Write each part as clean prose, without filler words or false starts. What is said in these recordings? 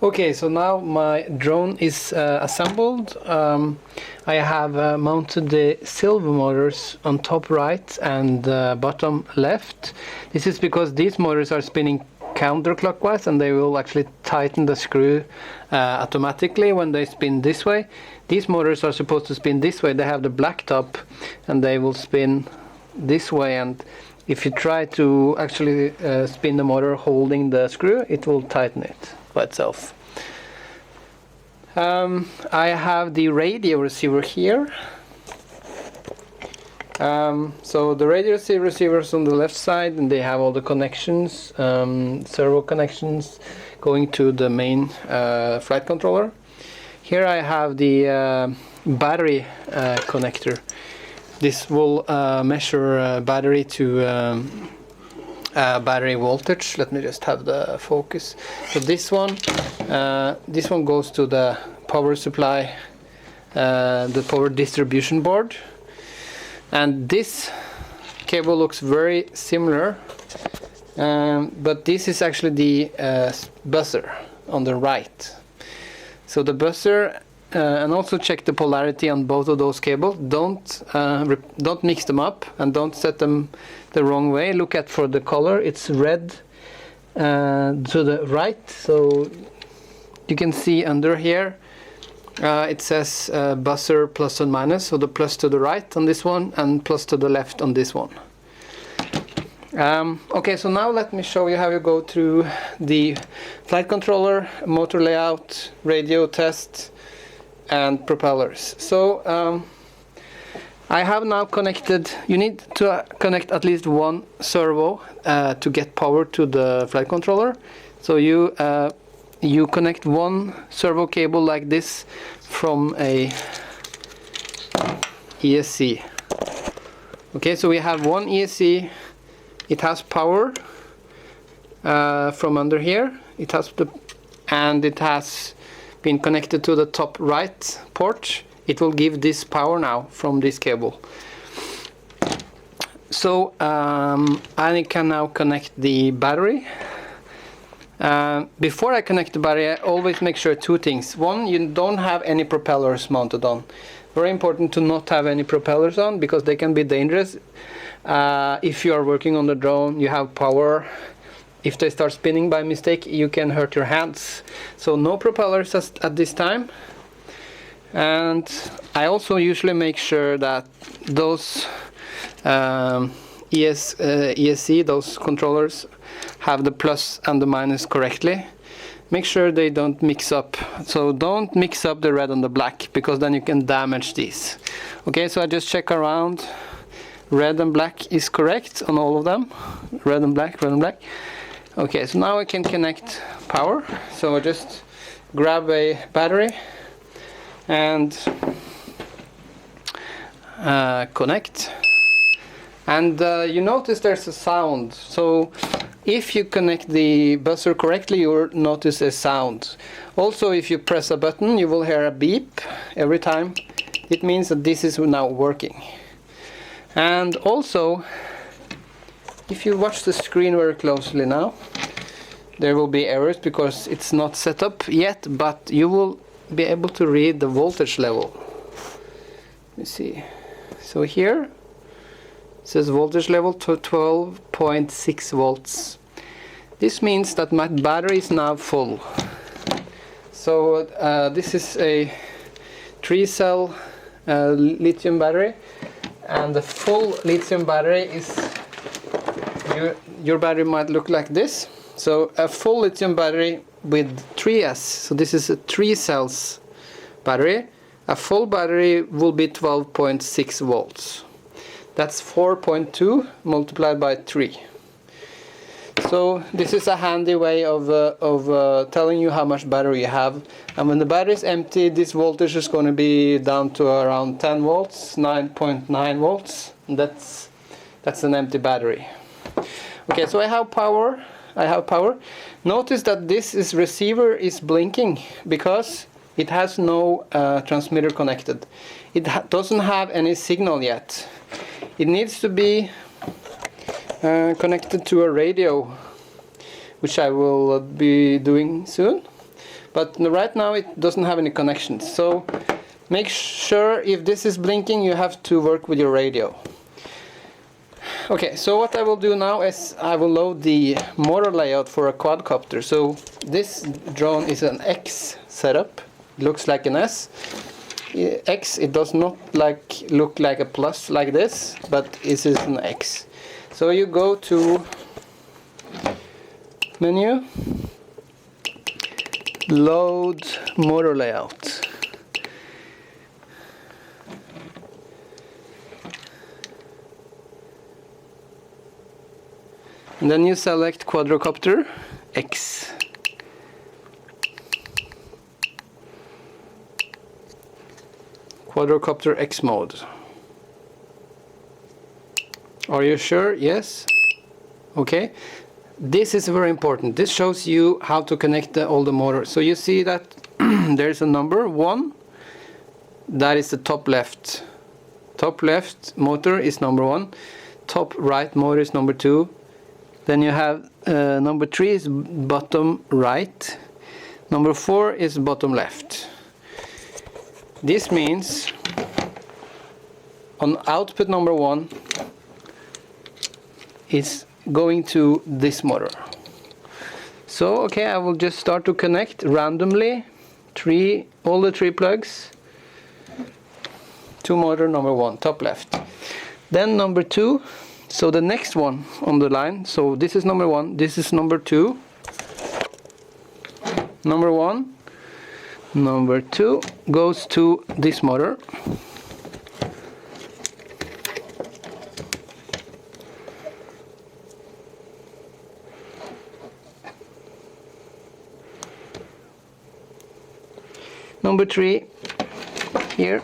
Okay, so now my drone is assembled. I have mounted the servo motors on top right and bottom left. This is because these motors are spinning counterclockwise and they will actually tighten the screw automatically when they spin this way. These motors are supposed to spin this way. They have the black top and they will spin this way, and if you try to actually spin the motor holding the screw, it will tighten it by itself. I have the radio receiver here. So the radio receiver is on the left side, and they have all the connections, servo connections going to the main flight controller. Here I have the battery connector. This will measure battery to battery voltage. Let me just have the focus. So this one goes to the power supply, the power distribution board, and this cable looks very similar, but this is actually the buzzer on the right. So the buzzer, and also check the polarity on both of those cables. Don't mix them up and don't set them the wrong way. Look at for the color. It's red to the right, so you can see under here it says buzzer plus and minus, so the plus to the right on this one and plus to the left on this one. Okay, so now let me show you how you go through the flight controller, motor layout, radio test, and propellers. So I have now connected, you need to connect at least one servo to get power to the flight controller. So you connect one servo cable like this from a ESC. Okay, so we have one ESC. It has power from under here. It has been connected to the top right port. It will give this power now from this cable. So I can now connect the battery. Before I connect the battery, I always make sure two things. One, you don't have any propellers mounted on. Very important to not have any propellers on, because they can be dangerous. If you are working on the drone, you have power. If they start spinning by mistake, you can hurt your hands. So no propellers at this time. And I also usually make sure that those ESC, those controllers, have the plus and the minus correctly. Make sure they don't mix up. So don't mix up the red and the black, because then you can damage these. Okay, so I just check around. Red and black is correct on all of them. Red and black, red and black. Okay, so now I can connect power. So I just grab a battery and connect. And you notice there's a sound. So if you connect the buzzer correctly, you will notice a sound. Also, if you press a button, you will hear a beep every time. It means that this is now working. And also, if you watch the screen very closely now, there will be errors because it's not set up yet, but you will be able to read the voltage level. Let me see. So here it says voltage level to 12.6 volts. This means that my battery is now full. So this is a 3-cell lithium battery. And the full lithium battery is, your battery might look like this. So a full lithium battery with 3S, so this is a 3 cells battery. A full battery will be 12.6 volts. That's 4.2 multiplied by 3. So this is a handy way of telling you how much battery you have. And when the battery is empty, this voltage is going to be down to around 10 volts, 9.9 volts. And that's an empty battery. Okay, so I have power. Notice that this receiver is blinking because it has no transmitter connected. It doesn't have any signal yet. It needs to be connected to a radio, which I will be doing soon. but right now it doesn't have any connections. So make sure if this is blinking, you have to work with your radio. Okay, so what I will do now is I will load the motor layout for a quadcopter. So this drone is an X setup. It looks like an S. X, it does not look like a plus like this, but this is an X. So you go to menu, load motor layout. And then you select quadrocopter X. Quadrocopter X mode. Are you sure? Yes? Okay. This is very important. This shows you how to connect all the motors. So you see that there's a number 1. That is the top left. Top left motor is number 1. Top right motor is number 2. Then you have number 3 is bottom right. Number 4 is bottom left. This means on output number 1 is going to this motor. So okay, I will just start to connect randomly all the 3 plugs to motor number 1, top left. Then number 2. So the next one on the line, so this is number 1, this is number 2. Number 1, number 2 goes to this motor. Number 3 here.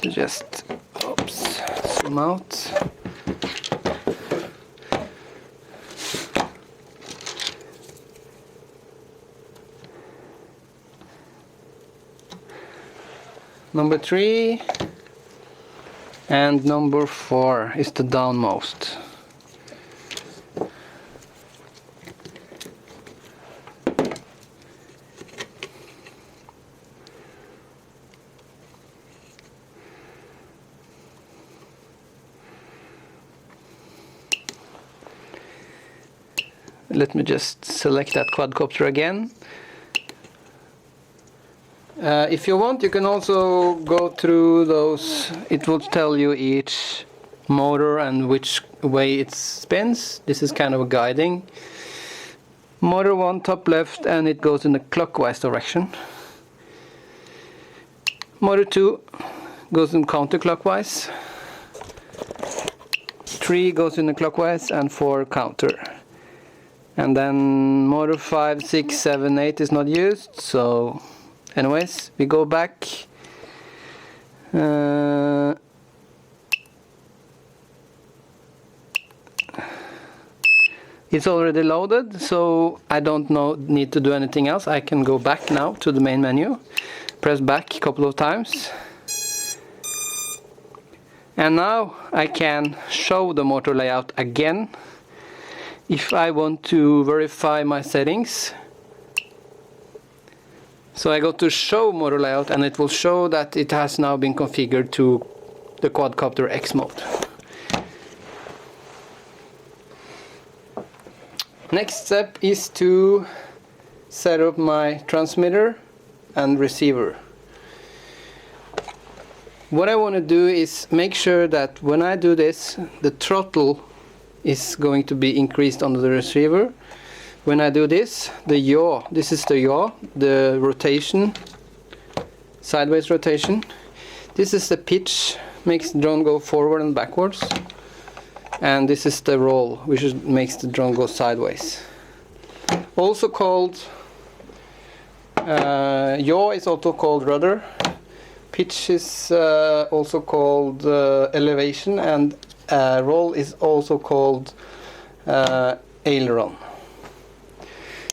Just zoom out. Number 3 and number 4 is the downmost. Let me just select that quadcopter again. If you want, you can also go through those. It will tell you each motor and which way it spins. This is kind of a guiding. Motor 1 top left, and it goes in the clockwise direction. Motor 2 goes in counterclockwise. 3 goes in the clockwise, and 4 counter. And then motor 5, 6, 7, 8 is not used. So anyways, we go back. It's already loaded, so I don't need to do anything else. I can go back now to the main menu, press back a couple of times, and now I can show the motor layout again. If I want to verify my settings, so I go to show motor layout, and it will show that it has now been configured to the quadcopter X mode. Next step is to set up my transmitter and receiver. What I want to do is make sure that when I do this, the throttle is going to be increased on the receiver. When I do this, the yaw, this is the yaw, the rotation, sideways rotation. This is the pitch, makes the drone go forward and backwards. And this is the roll, which makes the drone go sideways. Also called, yaw is also called rudder. Pitch is also called elevation, and roll is also called aileron.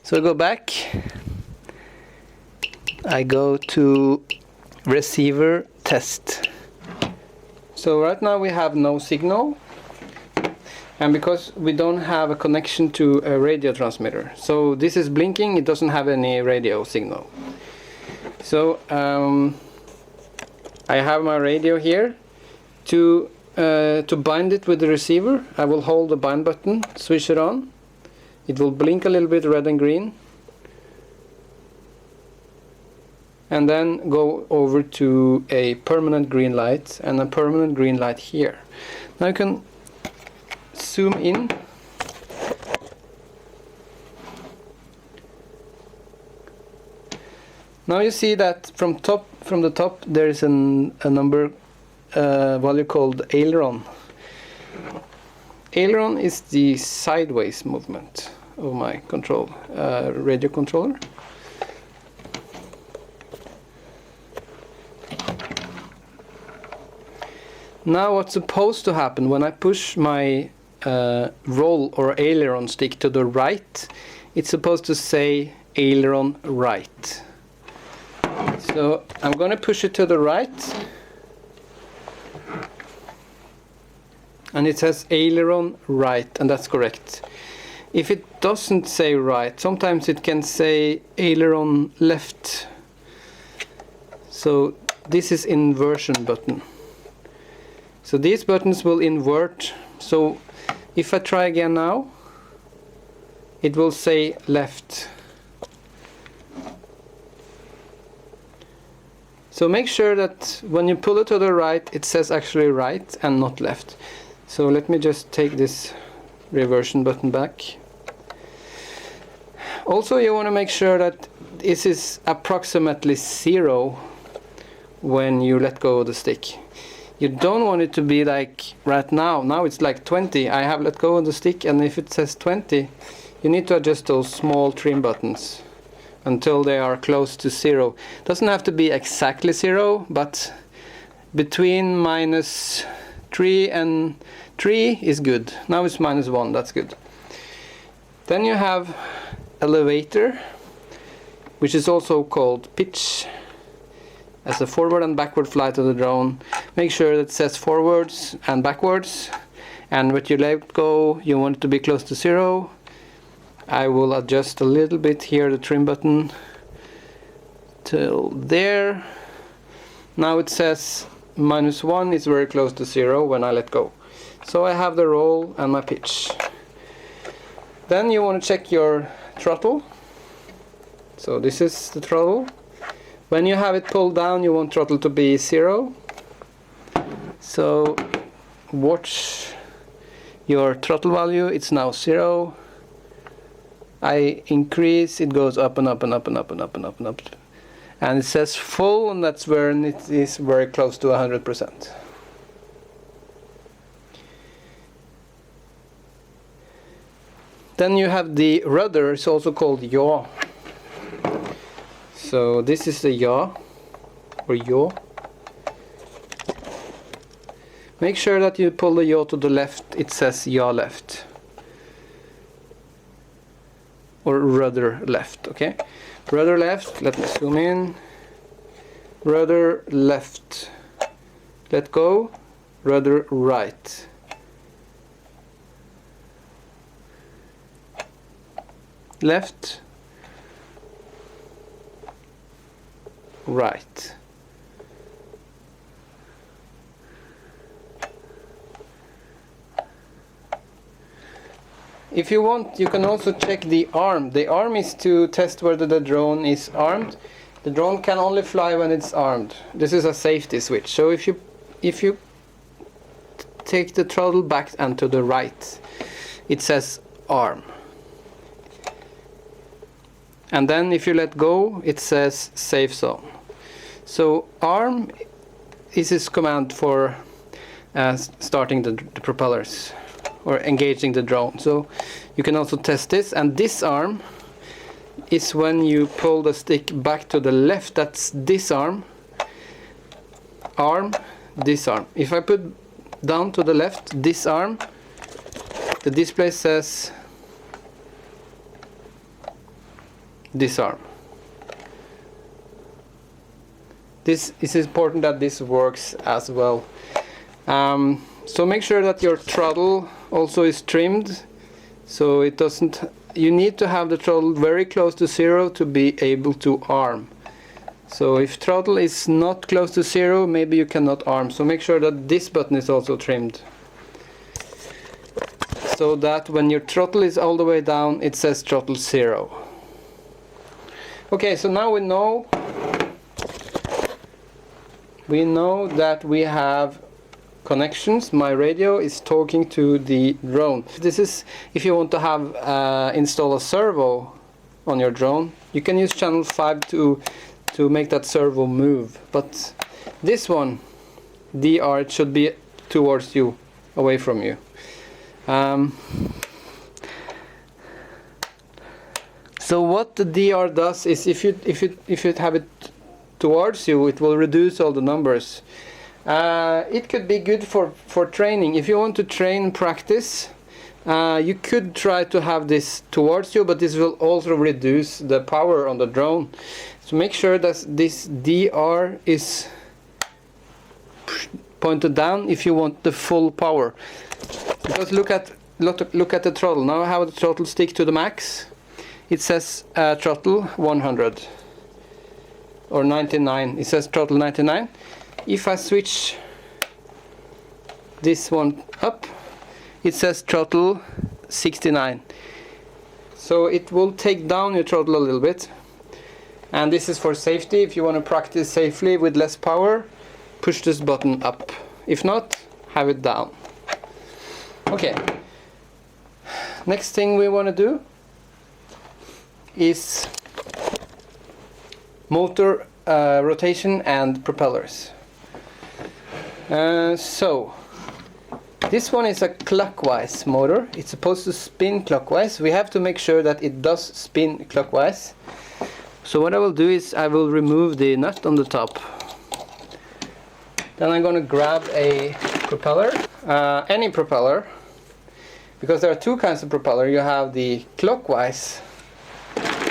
So I go back, I go to receiver test. So right now we have no signal. and because we don't have a connection to a radio transmitter. So this is blinking, it doesn't have any radio signal. So I have my radio here. To bind it with the receiver, I will hold the bind button, switch it on. It will blink a little bit red and green. And then go over to a permanent green light and a permanent green light here. Now you can zoom in. Now you see that from the top there is a number value called aileron. Aileron is the sideways movement of my radio controller. Now what's supposed to happen when I push my roll or aileron stick to the right, it's supposed to say aileron right. So I'm going to push it to the right, and it says aileron right, and that's correct. If it doesn't say right, sometimes it can say aileron left. So this is inversion button. So these buttons will invert. So if I try again now, it will say left. So make sure that when you pull it to the right, it says actually right and not left. So let me just take this reversion button back. Also, you want to make sure that this is approximately 0 when you let go of the stick. You don't want it to be like right now. Now it's like 20. I have let go of the stick, and if it says 20, you need to adjust those small trim buttons until they are close to 0. Doesn't have to be exactly 0, but between -3 and 3 is good. Now it's -1, that's good. Then you have elevator, which is also called pitch, as a forward and backward flight of the drone. Make sure that it says forwards and backwards, and when you let go you want it to be close to 0. I will adjust a little bit here the trim button till there. Now it says -1 is very close to 0 when I let go. So I have the roll and my pitch. Then you want to check your throttle. So this is the throttle. When you have it pulled down, you want throttle to be 0. So watch your throttle value, it's now 0. I increase, it goes up and up and up and up and up and up and up. And it says full, and that's where it is very close to 100%. Then you have the rudder, it's also called yaw. So this is the yaw, or yaw. Make sure that you pull the yaw to the left, it says yaw left. Or rudder left, okay? Rudder left, let me zoom in. Rudder left. Let go, rudder right. Left, right. If you want, you can also check the arm. The arm is to test whether the drone is armed. The drone can only fly when it's armed. This is a safety switch. So if you take the throttle back and to the right, it says arm. And then if you let go, it says safe zone. So arm is this command for starting the propellers or engaging the drone. So you can also test this. And disarm is when you pull the stick back to the left. That's disarm. Arm, disarm. If I put down to the left, disarm, the display says disarm. This is important that this works as well. So make sure that your throttle also is trimmed, so it doesn't, you need to have the throttle very close to zero to be able to arm. So if throttle is not close to zero, maybe you cannot arm. So make sure that this button is also trimmed, so that when your throttle is all the way down, it says throttle 0. Okay, so now we know that we have connections. My radio is talking to the drone. This is if you want to have install a servo on your drone. You can use channel 5 to make that servo move. But this one, DR, it should be towards you, away from you. So what the DR does is, if you have it towards you, it will reduce all the numbers. It could be good for training. If you want to train practice, you could try to have this towards you, but this will also reduce the power on the drone. So make sure that this DR is pointed down if you want the full power. Because look at the throttle. Now I have the throttle stick to the max. It says throttle 100 or 99. It says throttle 99. If I switch this one up, it says throttle 69. So it will take down your throttle a little bit. And this is for safety. If you want to practice safely with less power, push this button up. If not, have it down. Okay. Next thing we want to do is motor rotation and propellers. So this one is a clockwise motor. It's supposed to spin clockwise. We have to make sure that it does spin clockwise. So what I will do is I will remove the nut on the top. Then I'm going to grab a propeller, any propeller, because there are two kinds of propeller. You have the clockwise,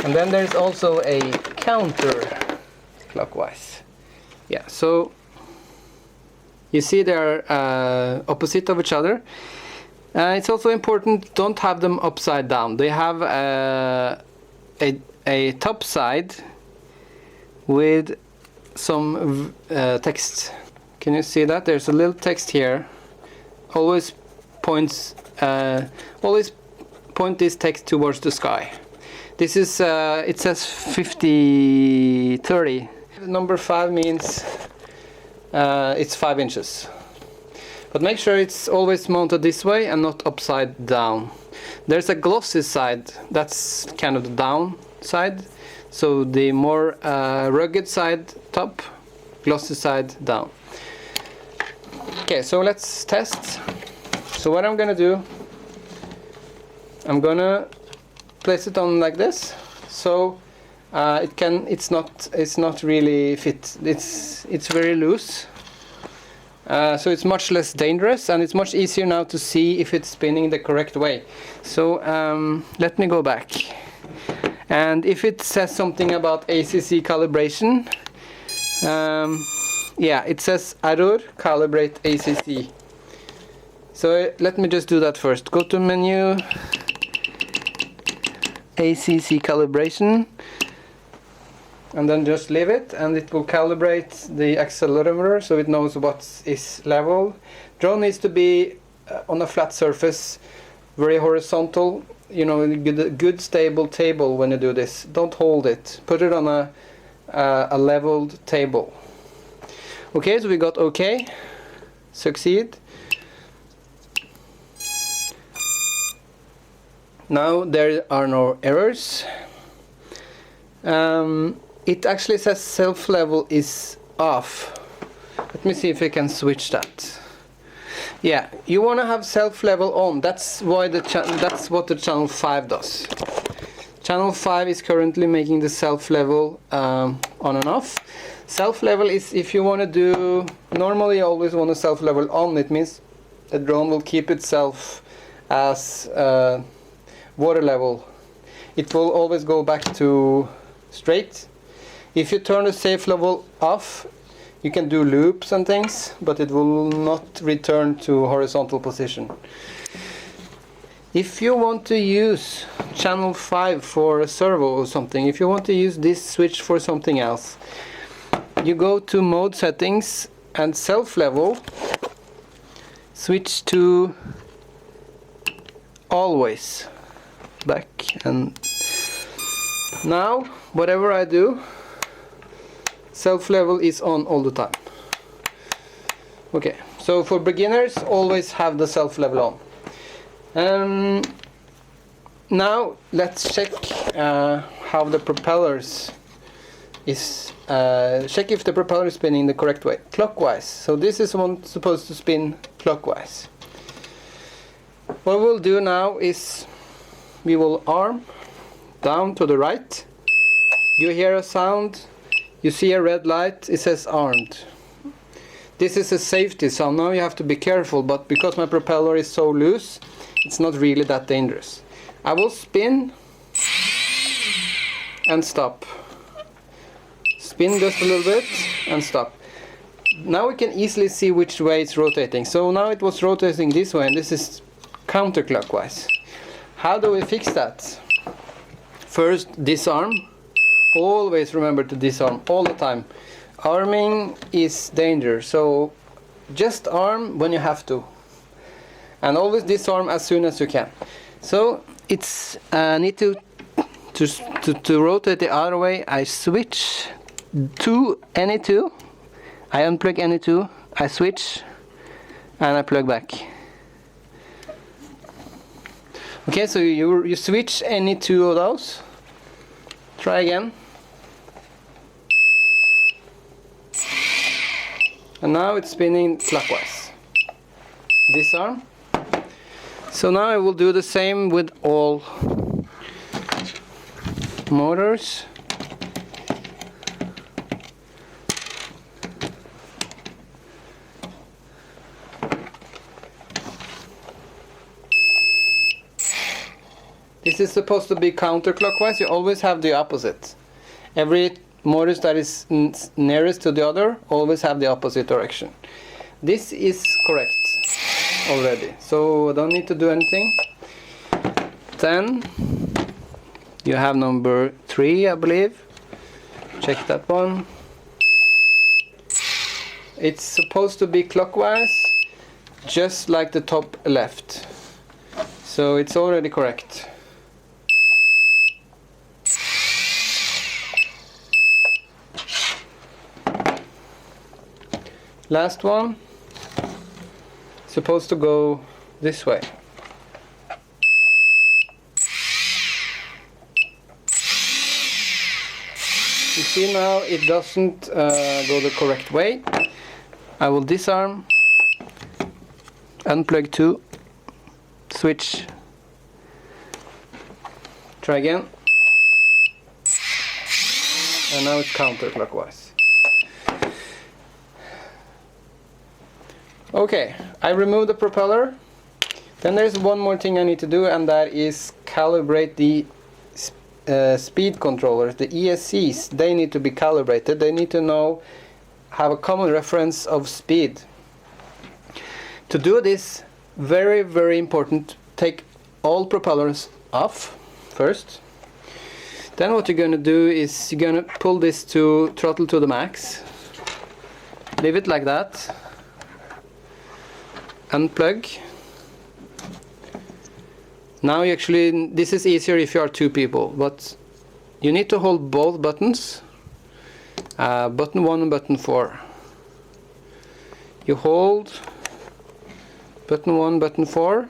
and then there's also a counter clockwise. Yeah, so you see they're opposite of each other. It's also important, don't have them upside down. They have a top side with some text. Can you see that? There's a little text here. Always point this text towards the sky. This is it says 50-30. Number 5 means it's 5 inches. But make sure it's always mounted this way and not upside down. There's a glossy side, that's kind of the down side. So the more rugged side top, glossy side down. Okay, so let's test. So what I'm gonna do, I'm gonna place it on like this. So it's not really fit. It's very loose. So it's much less dangerous, and it's much easier now to see if it's spinning the correct way. So let me go back. And if it says something about ACC calibration, yeah, it says error, calibrate ACC. So let me just do that first. Go to menu, ACC calibration, and then just leave it, and it will calibrate the accelerometer so it knows what is level. Drone needs to be on a flat surface, very horizontal. You know, a good stable table when you do this. Don't hold it. Put it on a leveled table. Okay, so we got OK, succeed. Now there are no errors. It actually says self level is off. Let me see if I can switch that. Yeah, you want to have self level on. That's why that's what the channel 5 does. Channel 5 is currently making the self level on and off. Self level is if you want to do, normally you always want to self level on. It means the drone will keep itself as water level. It will always go back to straight. If you turn the safe level off, You can do loops and things, but it will not return to horizontal position. If you want to use channel 5 for a servo or something, if you want to use this switch for something else, you go to mode settings and self level, switch to always, back, and now whatever I do, self level is on all the time. Okay, so for beginners, always have the self level on. Now let's check how the propellers is, check if the propeller is spinning the correct way, clockwise. So this is one supposed to spin clockwise. What we'll do now is we will arm down to the right. You hear a sound, you see a red light, it says armed. This is a safety sound. Now you have to be careful, but because my propeller is so loose, it's not really that dangerous. I will spin and stop. Spin just a little bit and stop. Now we can easily see which way it's rotating. So now it was rotating this way, and this is counterclockwise. How do we fix that? First, disarm. Always remember to disarm all the time. Arming is danger, so just arm when you have to. And always disarm as soon as you can. So it's need to rotate the other way. I switch to any two. I unplug any two. I switch and I plug back. Okay, so you switch any two of those. Try again. And now it's spinning clockwise. Disarm. So now I will do the same with all motors. This is supposed to be counterclockwise. You always have the opposite. Every motor that is nearest to the other always have the opposite direction. This is correct already, so I don't need to do anything. Then you have number 3, I believe. Check that one. It's supposed to be clockwise, just like the top left. So it's already correct. Last one, supposed to go this way. You see now it doesn't go the correct way. I will disarm, unplug 2, switch, try again, and now it's counterclockwise. Okay, I removed the propeller. Then there's one more thing I need to do, and that is calibrate the speed controllers, the ESCs. They need to be calibrated. They need to have a common reference of speed. To do this, very, very important, take all propellers off first. Then what you're going to do is you're going to pull this to throttle to the max. Leave it like that. Unplug. Now this is easier if you are 2 people, but you need to hold both buttons, button 1 and button 4. You hold button 1, button 4.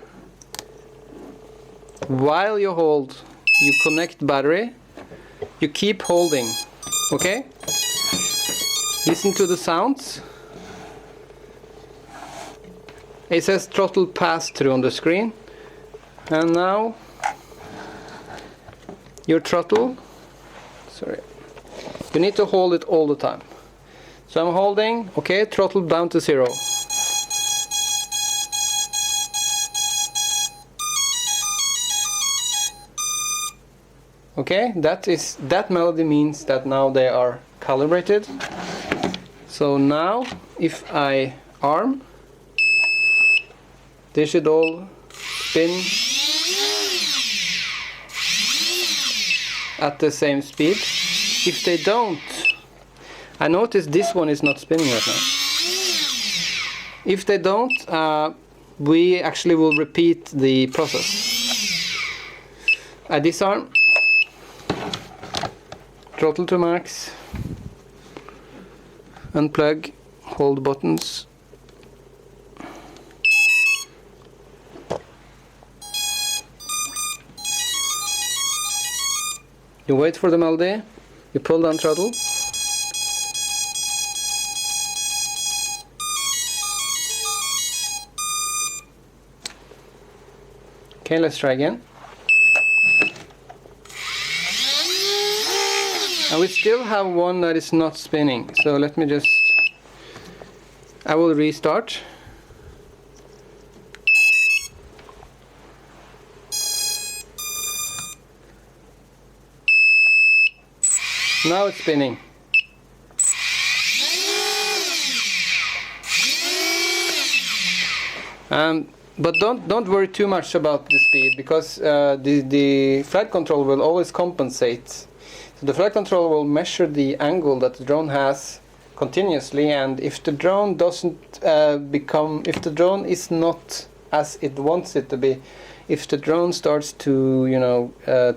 While you hold, you connect battery. You keep holding, okay? Listen to the sounds. It says throttle pass-through on the screen. And now your throttle, you need to hold it all the time. So I'm holding, okay, throttle down to 0. Okay, that melody means that now they are calibrated. So now if I arm, they should all spin at the same speed. If they don't, I notice this one is not spinning right now. If they don't, we actually will repeat the process. I disarm, throttle to max, unplug, hold buttons. You wait for the melody, you pull down throttle. Okay, let's try again. And we still have one that is not spinning, so let me just, I will restart. Now it's spinning. But don't worry too much about the speed, because the flight control will always compensate. So the flight control will measure the angle that the drone has continuously, and if the drone doesn't if the drone is not as it wants it to be, if the drone starts to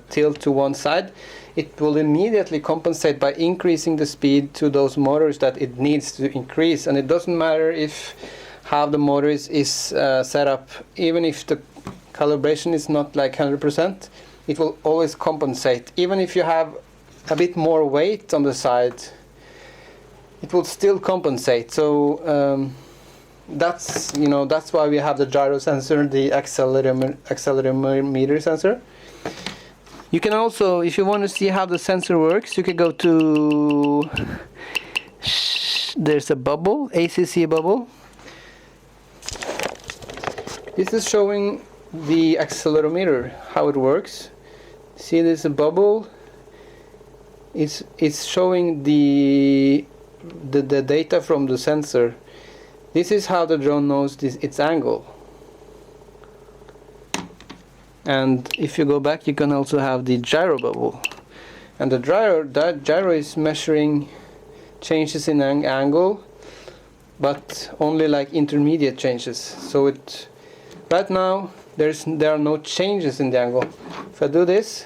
tilt to one side, it will immediately compensate by increasing the speed to those motors that it needs to increase. And it doesn't matter if how the motor is set up, even if the calibration is not like 100%, it will always compensate. Even if you have a bit more weight on the side, it will still compensate. So that's why we have the gyro sensor, the accelerometer sensor. You can also, if you want to see how the sensor works, you can go to, there's a bubble, ACC bubble. This is showing the accelerometer, how it works. See, there's a bubble. It's showing the data from the sensor. This is how the drone knows its angle. And if you go back, you can also have the gyro bubble. And the gyro is measuring changes in angle, but only like intermediate changes. So right now there are no changes in the angle. If I do this,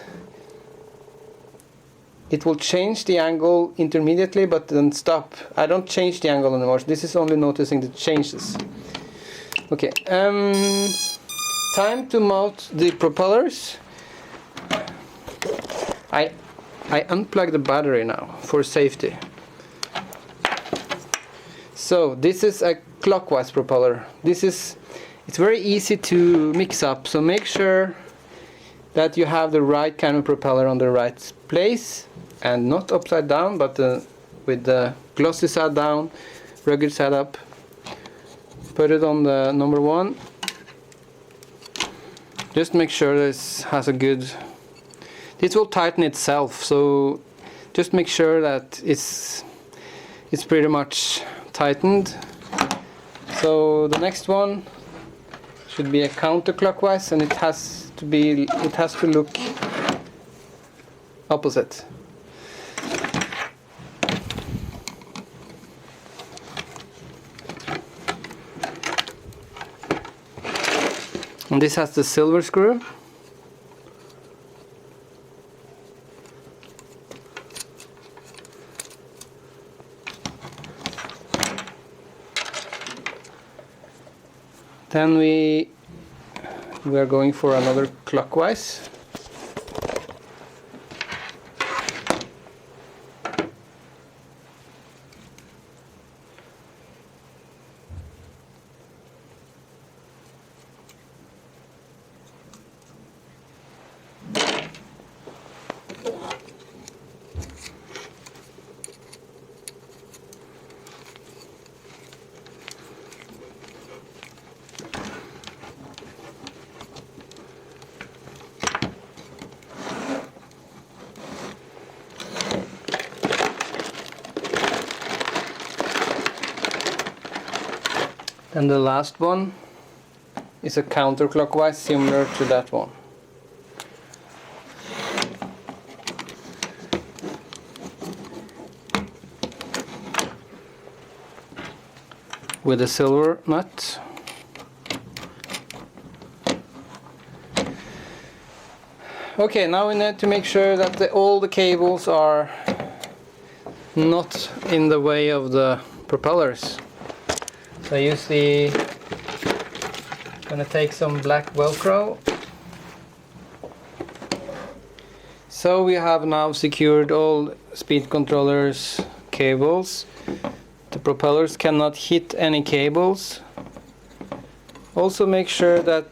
it will change the angle intermediately, but then stop. I don't change the angle anymore. This is only noticing the changes. Okay. Time to mount the propellers. I unplug the battery now for safety. So this is a clockwise propeller. It's very easy to mix up, so make sure that you have the right kind of propeller on the right place, and not upside down, but with the glossy side down, rugged side up. Put it on the number 1. Just make sure this has a good, this will tighten itself, so just make sure that it's pretty much tightened. So the next one should be a counterclockwise, and it has to look opposite. And this has the silver screw. Then we are going for another clockwise. And the last one is a counterclockwise, similar to that one. With a silver nut. Okay, now we need to make sure that all the cables are not in the way of the propellers. So I use the, gonna take some black Velcro. So we have now secured all speed controllers cables. The propellers cannot hit any cables. Also make sure that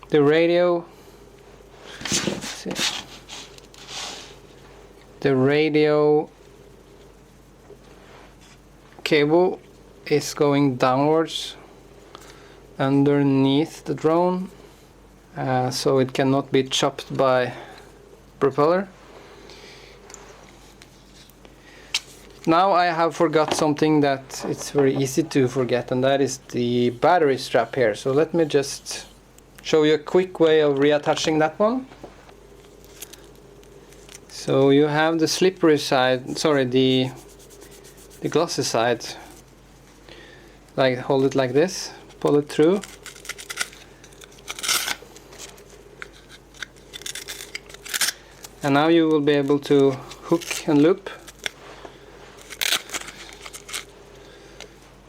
the radio cable is going downwards underneath the drone, so it cannot be chopped by propeller. Now I have forgot something that it's very easy to forget, and that is the battery strap here. So let me just show you a quick way of reattaching that one. So you have the slippery side, sorry, the glossy side. Like, hold it like this, pull it through. And now you will be able to hook and loop.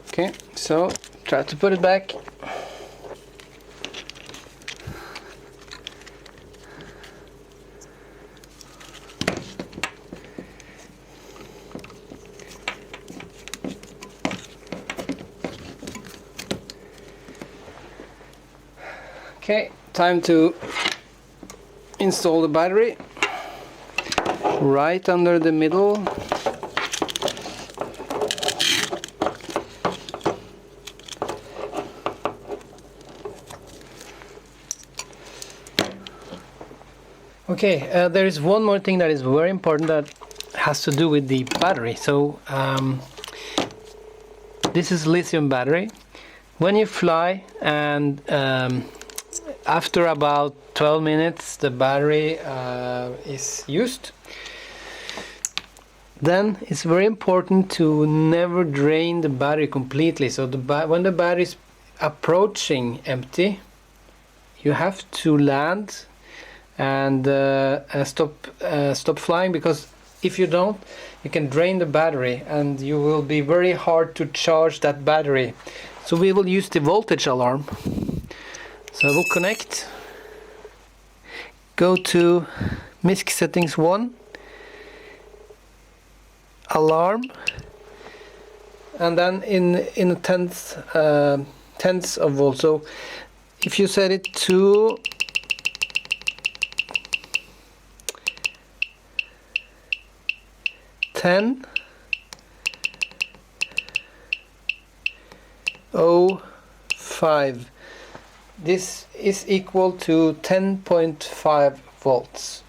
Okay, so try to put it back. Okay, time to install the battery right under the middle. Okay, there is one more thing that is very important that has to do with the battery. So this is lithium battery. When you fly and after about 12 minutes the battery is used, then it's very important to never drain the battery completely. So when the battery is approaching empty, you have to land and stop flying, because if you don't, you can drain the battery and you will be very hard to charge that battery. So we will use the voltage alarm. So I will connect, go to MISC settings 1, alarm, and then in a tenths of volt. So if you set it to 10.05, this is equal to 10.5 volts.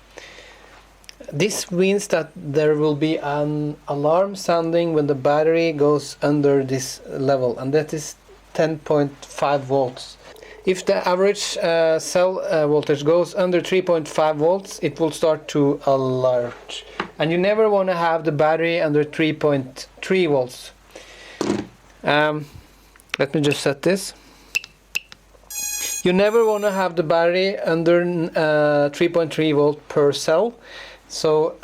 This means that there will be an alarm sounding when the battery goes under this level, and that is 10.5 volts. If the average cell voltage goes under 3.5 volts, it will start to alert. And you never want to have the battery under 3.3 volts. Let me just set this. You never want to have the battery under 3.3 volt per cell. So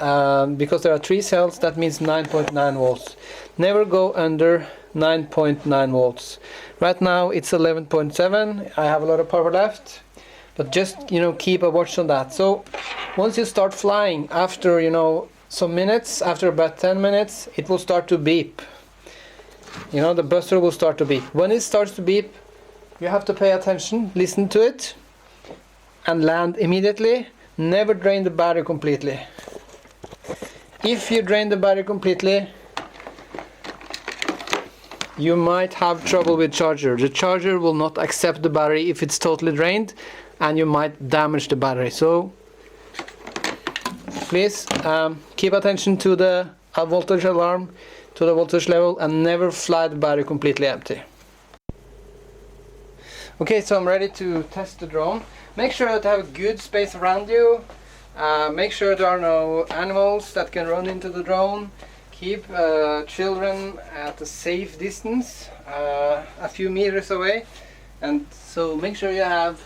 because there are 3 cells, that means 9.9 volts. Never go under 9.9 volts. Right now it's 11.7. I have a lot of power left, but just keep a watch on that. So once you start flying, after some minutes, after about 10 minutes, it will start to beep. The buzzer will start to beep. When it starts to beep, you have to pay attention, listen to it, and land immediately. Never drain the battery completely. If you drain the battery completely, you might have trouble with charger. The charger will not accept the battery if it's totally drained, and you might damage the battery. So please keep attention to the voltage alarm, to the voltage level, and never fly the battery completely empty. Okay, so I'm ready to test the drone. Make sure to have a good space around you. Make sure there are no animals that can run into the drone. Keep children at a safe distance, a few meters away. And so make sure you have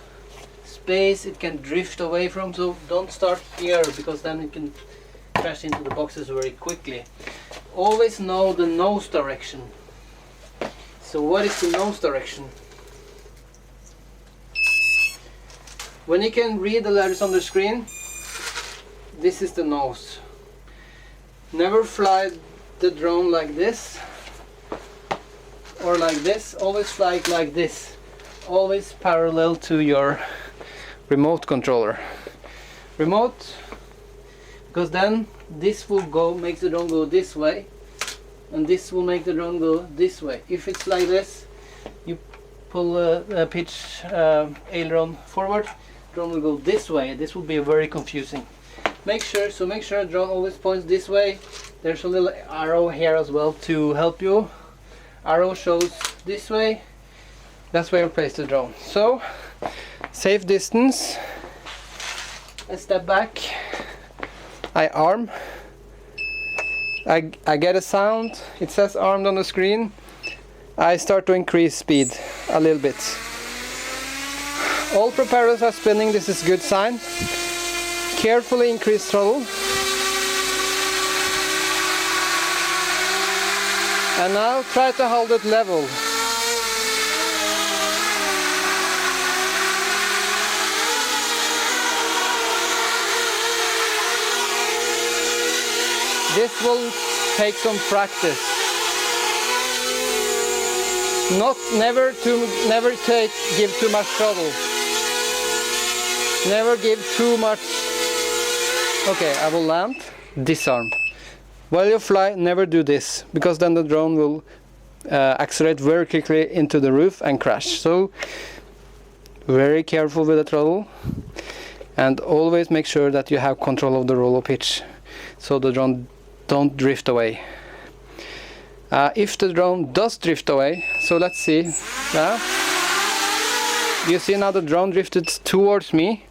space it can drift away from, so don't start here because then it can crash into the boxes very quickly. Always know the nose direction. So what is the nose direction? When you can read the letters on the screen, this is the nose. Never fly the drone like this or like this. Always fly it like this. Always parallel to your remote controller. Remote, because then this will go, make the drone go this way, and this will make the drone go this way. If it's like this, you pull a pitch aileron forward, drone will go this way. This will be very confusing. Make sure the drone always points this way. There's a little arrow here as well to help you. Arrow shows this way. That's where you place the drone. So, safe distance. I step back. I arm. I get a sound. It says armed on the screen. I start to increase speed a little bit. All propellers are spinning. This is a good sign. Carefully increase throttle. And now try to hold it level. This will take some practice. Never give too much throttle. Never give too much. Okay, I will land. Disarm. While you fly, never do this, because then the drone will accelerate very quickly into the roof and crash. So, very careful with the throttle, and always make sure that you have control of the roll of pitch, so the drone don't drift away. If the drone does drift away, so let's see. You see now the drone drifted towards me.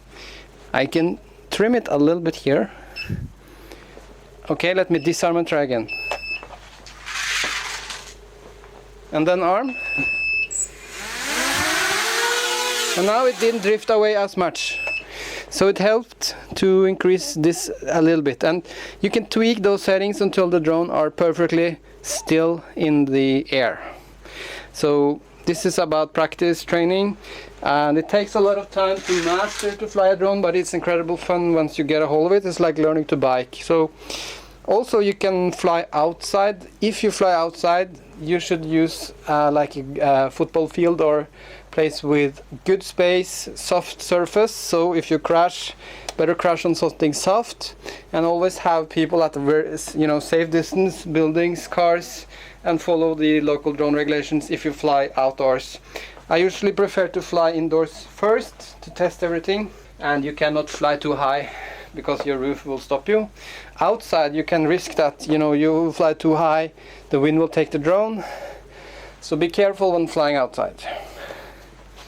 I can trim it a little bit here. Okay, let me disarm and try again. And then arm. And now it didn't drift away as much. So it helped to increase this a little bit. And you can tweak those settings until the drone are perfectly still in the air. So this is about practice training. And it takes a lot of time to master to fly a drone, but it's incredible fun once you get a hold of it. It's like learning to bike. So also you can fly outside. If you fly outside, you should use like a football field or place with good space, soft surface. So if you crash, better crash on something soft, and always have people at a very safe distance, buildings, cars, and follow the local drone regulations if you fly outdoors. I usually prefer to fly indoors first to test everything, and you cannot fly too high because your roof will stop you. Outside you can risk that you fly too high, the wind will take the drone, so be careful when flying outside.